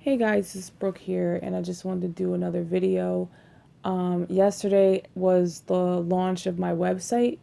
Hey guys, this is Brooke here, and I just wanted to do another video. Yesterday was the launch of my website,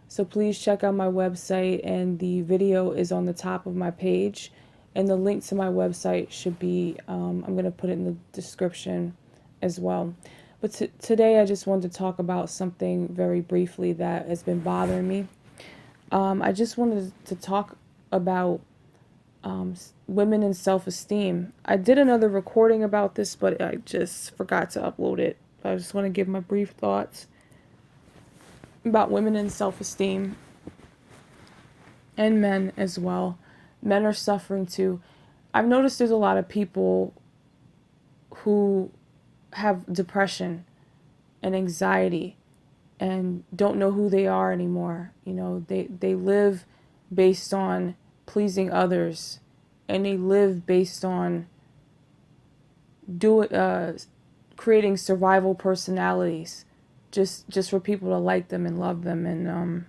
so please check out my website, and the video is on the top of my page, and the link to my website should be, I'm going to put it in the description as well. But today I just wanted to talk about something very briefly that has been bothering me. I just wanted to talk about women and self-esteem. I did another recording about this, but I just forgot to upload it. I just want to give my brief thoughts about women and self-esteem, and men as well. Men are suffering too. I've noticed there's a lot of people who have depression and anxiety and don't know who they are anymore. You know, they live based on pleasing others, and they live based on creating survival personalities just for people to like them and love them, and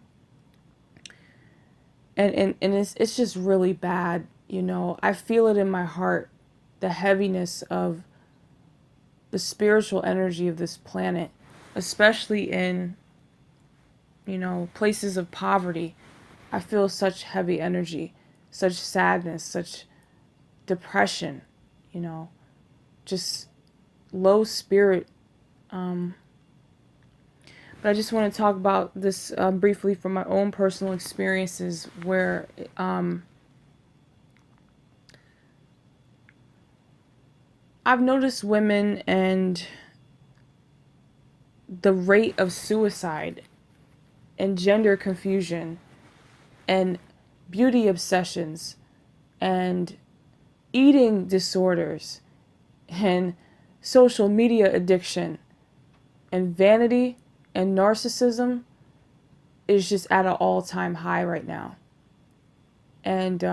it's just really bad. You know, I feel it in my heart, the heaviness of the spiritual energy of this planet, especially in, you know, places of poverty. I feel such heavy energy, such sadness, such depression, you know, just low spirit. But I just want to talk about this briefly from my own personal experiences, where I've noticed women and the rate of suicide and gender confusion and beauty obsessions and eating disorders and social media addiction and vanity and narcissism is just at an all-time high right now. And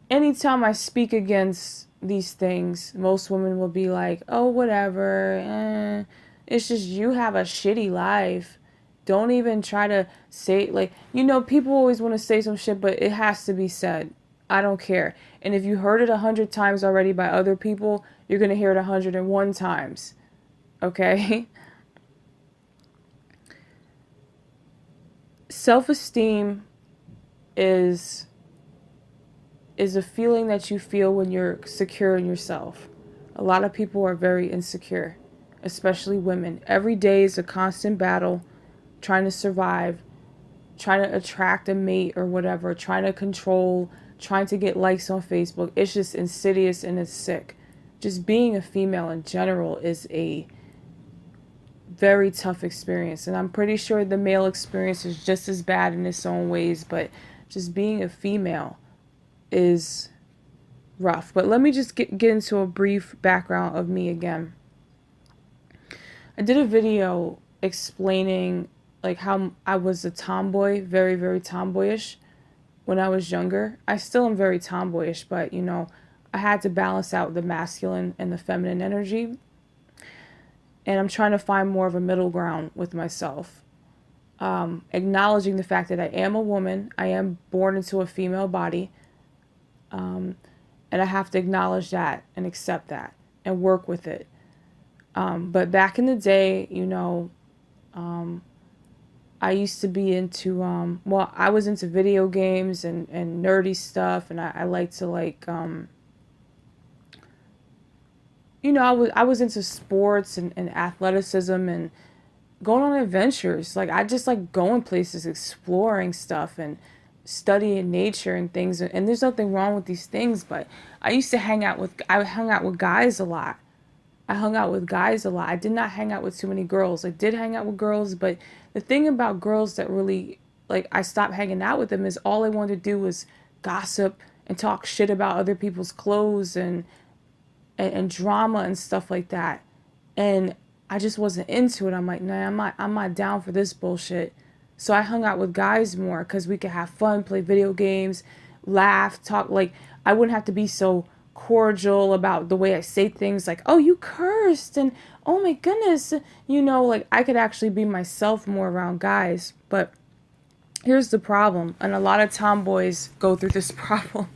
anytime I speak against these things, most women will be like, oh, whatever, it's just you have a shitty life. Don't even try to say, like, you know, people always want to say some shit, but it has to be said. I don't care. And if you heard it 100 times already by other people, you're going to hear it 101 times. Okay? Self-esteem is a feeling that you feel when you're secure in yourself. A lot of people are very insecure, especially women. Every day is a constant battle, trying to survive, trying to attract a mate or whatever, trying to control, trying to get likes on Facebook. It's just insidious and it's sick. Just being a female in general is a very tough experience. And I'm pretty sure the male experience is just as bad in its own ways, but just being a female is rough. But let me just get into a brief background of me again. I did a video explaining like how I was a tomboy, very, very tomboyish when I was younger. I still am very tomboyish, but, you know, I had to balance out the masculine and the feminine energy. And I'm trying to find more of a middle ground with myself. Acknowledging the fact that I am a woman. I am born into a female body. And I have to acknowledge that and accept that and work with it. But back in the day, you know, I used to be into, well, I was into video games and nerdy stuff, and I like to, like, you know, I was into sports and athleticism and going on adventures. Like, I just like going places, exploring stuff and studying nature and things. And there's nothing wrong with these things, but I hung out with guys a lot. I hung out with guys a lot. I did not hang out with too many girls. I did hang out with girls, but the thing about girls that really, like, I stopped hanging out with them is all they wanted to do was gossip and talk shit about other people's clothes and drama and stuff like that. And I just wasn't into it. I'm like, nah, I'm not down for this bullshit. So I hung out with guys more because we could have fun, play video games, laugh, talk. Like, I wouldn't have to be so cordial about the way I say things, like, oh, you cursed, and oh my goodness, you know, like, I could actually be myself more around guys. But here's the problem, and a lot of tomboys go through this problem.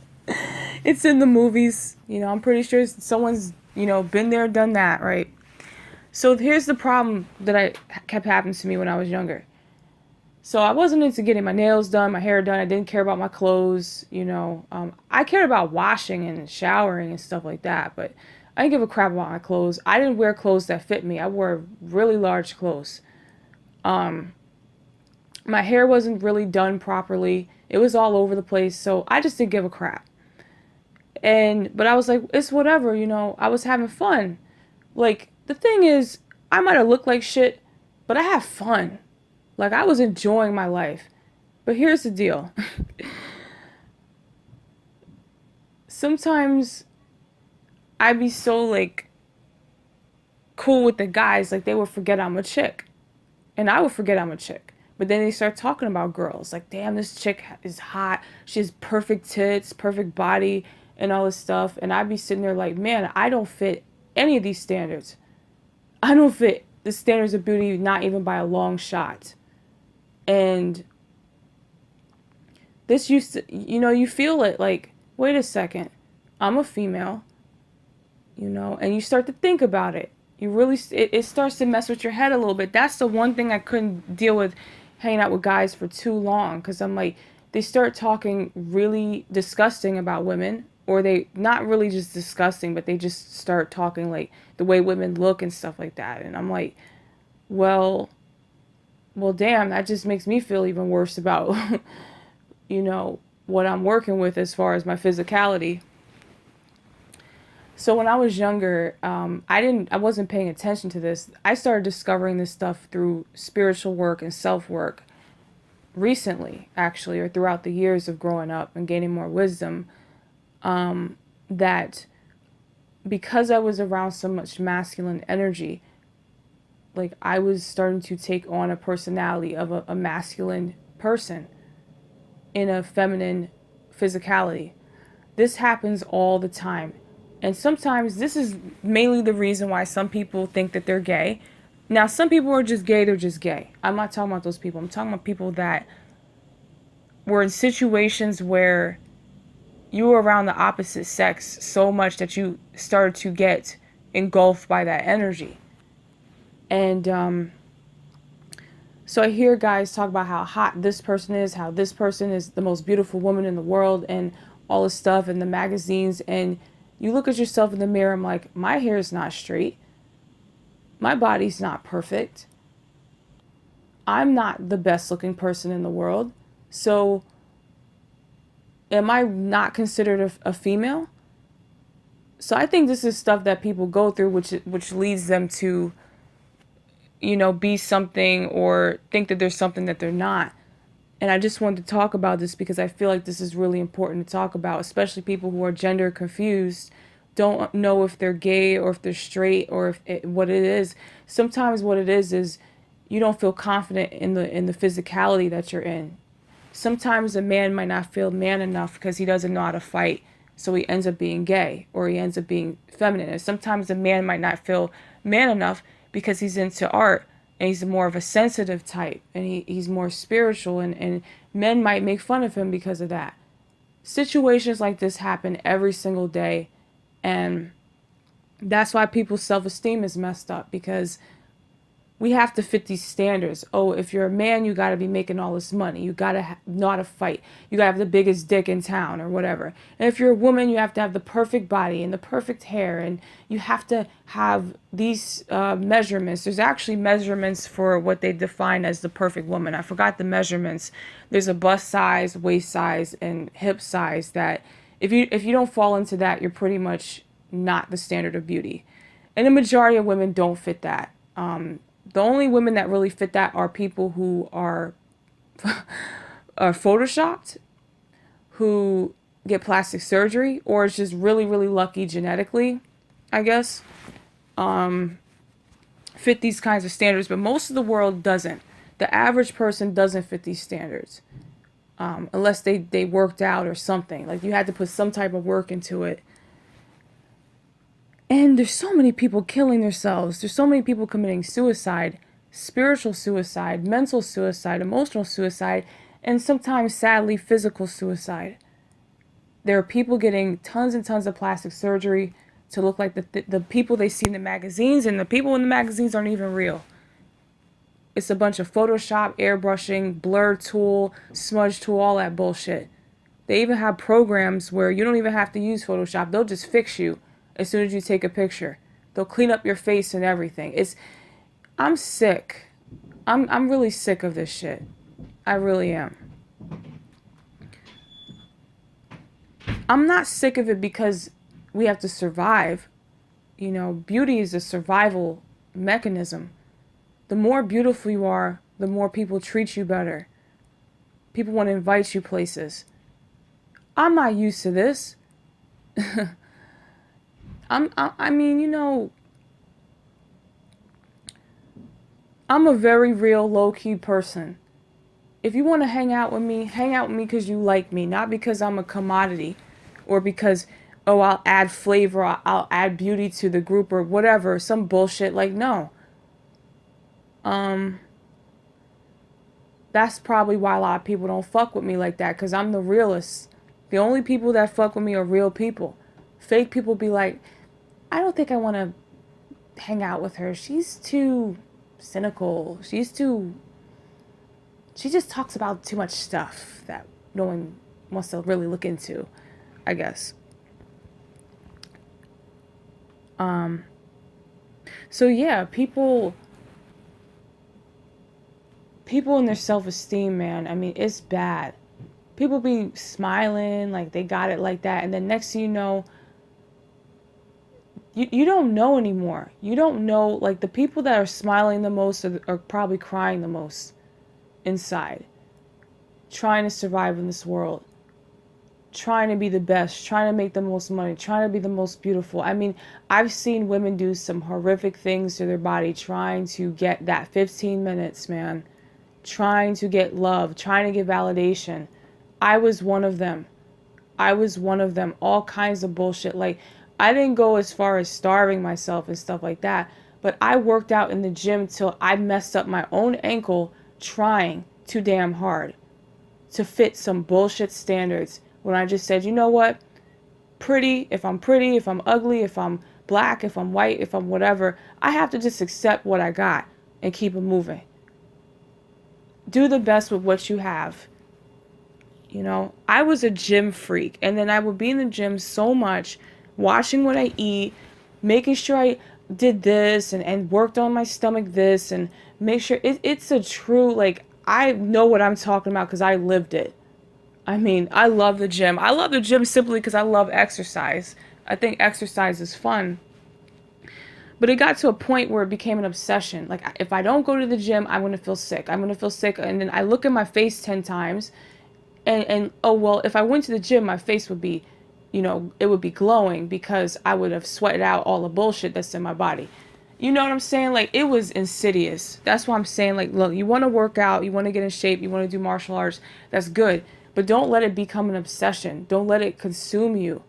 It's in the movies. You know, I'm pretty sure someone's, been there, done that, right? So here's the problem that I kept happening to me when I was younger. So I wasn't into getting my nails done, my hair done. I didn't care about my clothes. I cared about washing and showering and stuff like that, but I didn't give a crap about my clothes. I didn't wear clothes that fit me. I wore really large clothes. Um, my hair wasn't really done properly. It was all over the place, so I just didn't give a crap. But I was like, it's whatever. I was having fun. Like, the thing is, I might have looked like shit, but I had fun. Like, I was enjoying my life. But here's the deal. Sometimes I'd be so, like, cool with the guys, like, they would forget I'm a chick. And I would forget I'm a chick. But then they start talking about girls. Like, damn, this chick is hot. She has perfect tits, perfect body, and all this stuff. And I'd be sitting there like, man, I don't fit any of these standards. I don't fit the standards of beauty, not even by a long shot. And this used to, you feel it like, wait a second, I'm a female, and you start to think about it. It starts to mess with your head a little bit. That's the one thing I couldn't deal with hanging out with guys for too long, because I'm like, they start talking really disgusting about women, or they, not really just disgusting, but they just start talking like the way women look and stuff like that. And I'm like, well, damn, that just makes me feel even worse about, what I'm working with as far as my physicality. So when I was younger, I wasn't paying attention to this. I started discovering this stuff through spiritual work and self work recently, actually, or throughout the years of growing up and gaining more wisdom. That because I was around so much masculine energy, like I was starting to take on a personality of a masculine person in a feminine physicality. This happens all the time. And sometimes this is mainly the reason why some people think that they're gay. Now, some people are just gay, they're just gay. I'm not talking about those people. I'm talking about people that were in situations where you were around the opposite sex so much that you started to get engulfed by that energy. And so I hear guys talk about how hot this person is, how this person is the most beautiful woman in the world, and all this stuff in the magazines. And you look at yourself in the mirror, I'm like, my hair is not straight. My body's not perfect. I'm not the best looking person in the world. So am I not considered a female? So I think this is stuff that people go through, which leads them to, be something or think that there's something that they're not. And I just wanted to talk about this because I feel like this is really important to talk about, especially people who are gender confused, don't know if they're gay or if they're straight or what it is. Sometimes what it is you don't feel confident in the physicality that you're in. Sometimes a man might not feel man enough because he doesn't know how to fight, so he ends up being gay or he ends up being feminine. And sometimes a man might not feel man enough because he's into art and he's more of a sensitive type and he's more spiritual, and men might make fun of him because of that. Situations like this happen every single day, and that's why people's self-esteem is messed up, because we have to fit these standards. Oh, if you're a man, you got to be making all this money. You got to know how to fight. You got to have the biggest dick in town or whatever. And if you're a woman, you have to have the perfect body and the perfect hair. And you have to have these measurements. There's actually measurements for what they define as the perfect woman. I forgot the measurements. There's a bust size, waist size, and hip size that if you don't fall into that, you're pretty much not the standard of beauty. And the majority of women don't fit that. The only women that really fit that are people who are photoshopped, who get plastic surgery, or is just really, really lucky genetically, I guess, fit these kinds of standards. But most of the world doesn't. The average person doesn't fit these standards, unless they worked out or something. Like, you had to put some type of work into it. And there's so many people killing themselves. There's so many people committing suicide, spiritual suicide, mental suicide, emotional suicide, and sometimes, sadly, physical suicide. There are people getting tons and tons of plastic surgery to look like the people they see in the magazines, and the people in the magazines aren't even real. It's a bunch of Photoshop, airbrushing, blur tool, smudge tool, all that bullshit. They even have programs where you don't even have to use Photoshop. They'll just fix you as soon as you take a picture. They'll clean up your face and everything. I'm sick. I'm really sick of this shit. I really am. I'm not sick of it because we have to survive. You know, beauty is a survival mechanism. The more beautiful you are, the more people treat you better. People want to invite you places. I'm not used to this. I mean, you know, I'm a very real low-key person. If you want to hang out with me because you like me, not because I'm a commodity or because, oh, I'll add flavor, I'll add beauty to the group or whatever, some bullshit. Like, no. That's probably why a lot of people don't fuck with me like that, because I'm the realist. The only people that fuck with me are real people. Fake people be like, I don't think I want to hang out with her. She's too cynical. She just talks about too much stuff that no one wants to really look into, I guess. So yeah, people in their self-esteem, man, I mean, it's bad. People be smiling like they got it like that, and then next thing you know, you don't know anymore. You don't know, like, the people that are smiling the most are probably crying the most inside, trying to survive in this world, trying to be the best, trying to make the most money, trying to be the most beautiful. I mean, I've seen women do some horrific things to their body trying to get that 15 minutes, man, trying to get love, trying to get validation. I was one of them. All kinds of bullshit. Like, I didn't go as far as starving myself and stuff like that, but I worked out in the gym till I messed up my own ankle trying too damn hard to fit some bullshit standards when I just said, you know what? If I'm ugly, if I'm black, if I'm white, if I'm whatever, I have to just accept what I got and keep it moving. Do the best with what you have. You know, I was a gym freak, and then I would be in the gym so much, watching what I eat, making sure I did this and worked on my stomach this, and make sure it's a true, like, I know what I'm talking about because I lived it. I mean, I love the gym. I love the gym simply because I love exercise. I think exercise is fun. But it got to a point where it became an obsession. Like, if I don't go to the gym, I'm going to feel sick. I'm going to feel sick. And then I look at my face 10 times. And oh, well, if I went to the gym, my face would be, you know, it would be glowing because I would have sweated out all the bullshit that's in my body. You know what I'm saying? Like, it was insidious. That's why I'm saying, like, look, you want to work out, you want to get in shape, you want to do martial arts, that's good. But don't let it become an obsession. Don't let it consume you.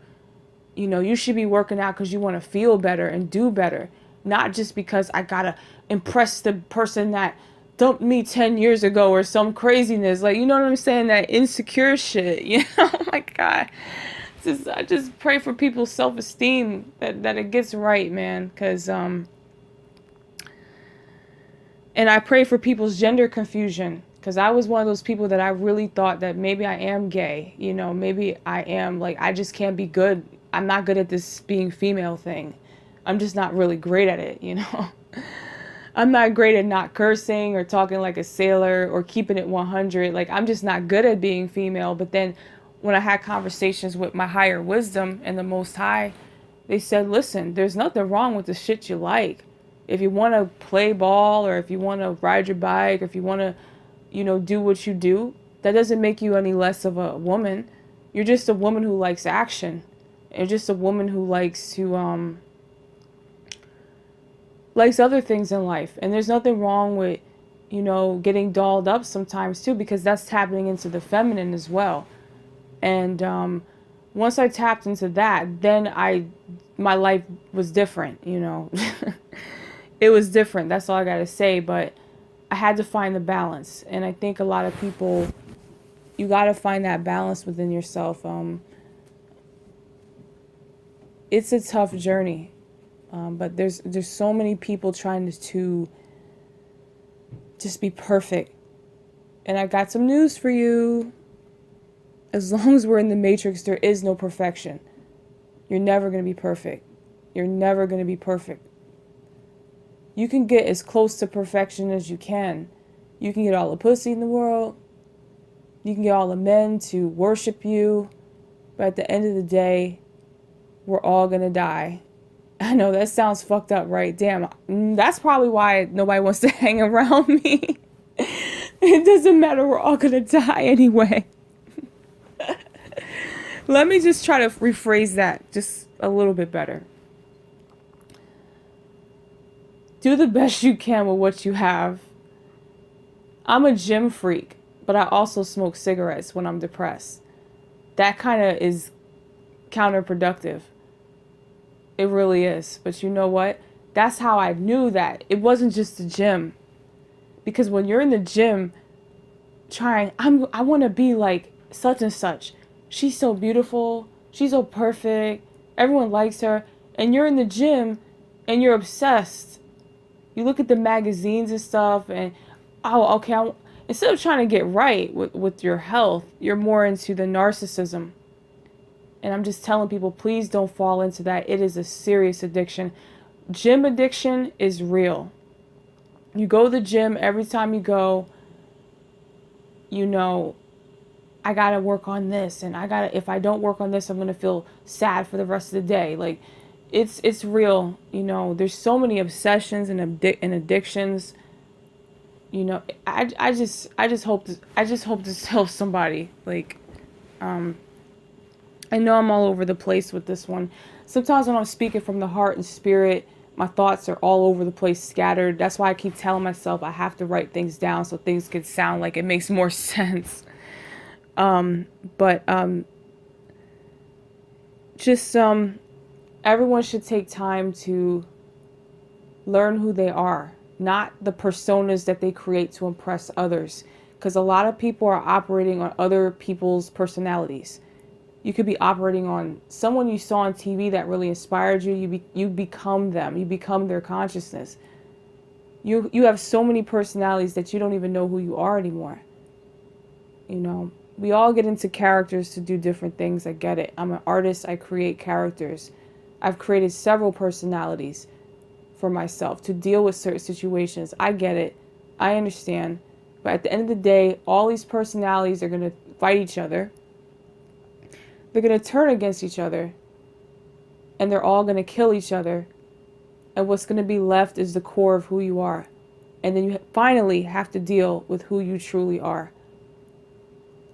You know, you should be working out because you want to feel better and do better. Not just because I got to impress the person that dumped me 10 years ago or some craziness. Like, you know what I'm saying? That insecure shit. You know? Oh my God. I just pray for people's self-esteem that it gets right, man. Because, and I pray for people's gender confusion. Because I was one of those people that I really thought that maybe I am gay. You know, maybe I am, like, I just can't be good. I'm not good at this being female thing. I'm just not really great at it, you know. I'm not great at not cursing or talking like a sailor or keeping it 100. Like, I'm just not good at being female. But then when I had conversations with my higher wisdom and the Most High, they said, listen, there's nothing wrong with the shit you like. If you want to play ball or if you want to ride your bike or if you want to, you know, do what you do, that doesn't make you any less of a woman. You're just a woman who likes action. You're just a woman who likes to, likes other things in life. And there's nothing wrong with, you know, getting dolled up sometimes too, because that's tapping into the feminine as well. And once I tapped into that, then my life was different, you know. It was different. That's all I gotta say. But I had to find the balance. And I think a lot of people, you gotta find that balance within yourself. it's a tough journey. But there's so many people trying to just be perfect. And I got some news for you. As long as we're in the matrix, there is no perfection. You're never going to be perfect. You're never going to be perfect. You can get as close to perfection as you can. You can get all the pussy in the world. You can get all the men to worship you. But at the end of the day, we're all going to die. I know that sounds fucked up, right? Damn, that's probably why nobody wants to hang around me. It doesn't matter, we're all gonna die anyway. Let me just try to rephrase that just a little bit better. Do the best you can with what you have. I'm a gym freak, but I also smoke cigarettes when I'm depressed. That kind of is counterproductive. It really is. But you know what? That's how I knew that. It wasn't just the gym. Because when you're in the gym I want to be like such and such. She's so beautiful. She's so perfect. Everyone likes her. And you're in the gym and you're obsessed. You look at the magazines and stuff and, oh, okay, instead of trying to get right with your health, you're more into the narcissism. And I'm just telling people, please don't fall into that. It is a serious addiction. Gym addiction is real. You go to the gym every time you go, you know, I got to work on this. And if I don't work on this, I'm going to feel sad for the rest of the day. Like, it's real. You know, there's so many obsessions and addictions. You know, I just hope this helps somebody. Like, I know I'm all over the place with this one. Sometimes when I'm speaking from the heart and spirit, my thoughts are all over the place, scattered. That's why I keep telling myself I have to write things down so things can sound like it makes more sense. Everyone should take time to learn who they are, not the personas that they create to impress others. Because a lot of people are operating on other people's personalities. You could be operating on someone you saw on TV that really inspired you. You become them. You become their consciousness. You have so many personalities that you don't even know who you are anymore. You know, we all get into characters to do different things. I get it. I'm an artist. I create characters. I've created several personalities for myself to deal with certain situations. I get it. I understand. But at the end of the day, all these personalities are going to fight each other. They're going to turn against each other. And they're all going to kill each other. And what's going to be left is the core of who you are. And then you finally have to deal with who you truly are.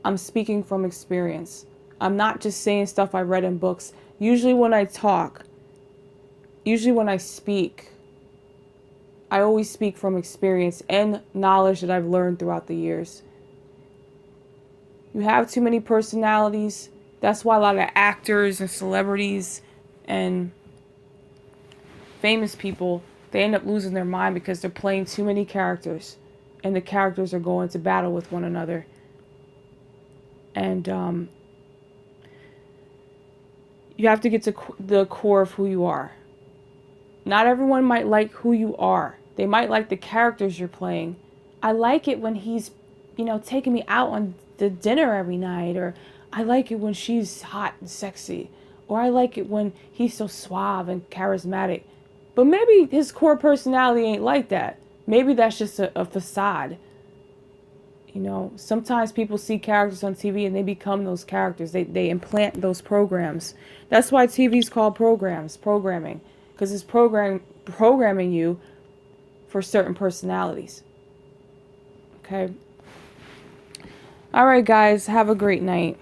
I'm speaking from experience. I'm not just saying stuff I read in books. Usually when I speak, I always speak from experience and knowledge that I've learned throughout the years. You have too many personalities. That's why a lot of actors and celebrities and famous people, they end up losing their mind because they're playing too many characters. And the characters are going to battle with one another. And you have to get to the core of who you are. Not everyone might like who you are. They might like the characters you're playing. I like it when he's, taking me out on the dinner every night. Or I like it when she's hot and sexy. Or I like it when he's so suave and charismatic. But maybe his core personality ain't like that. Maybe that's just a facade. Sometimes people see characters on TV and they become those characters. They implant those programs. That's why TV is called programming. Because it's programming you for certain personalities. Okay? All right, guys. Have a great night.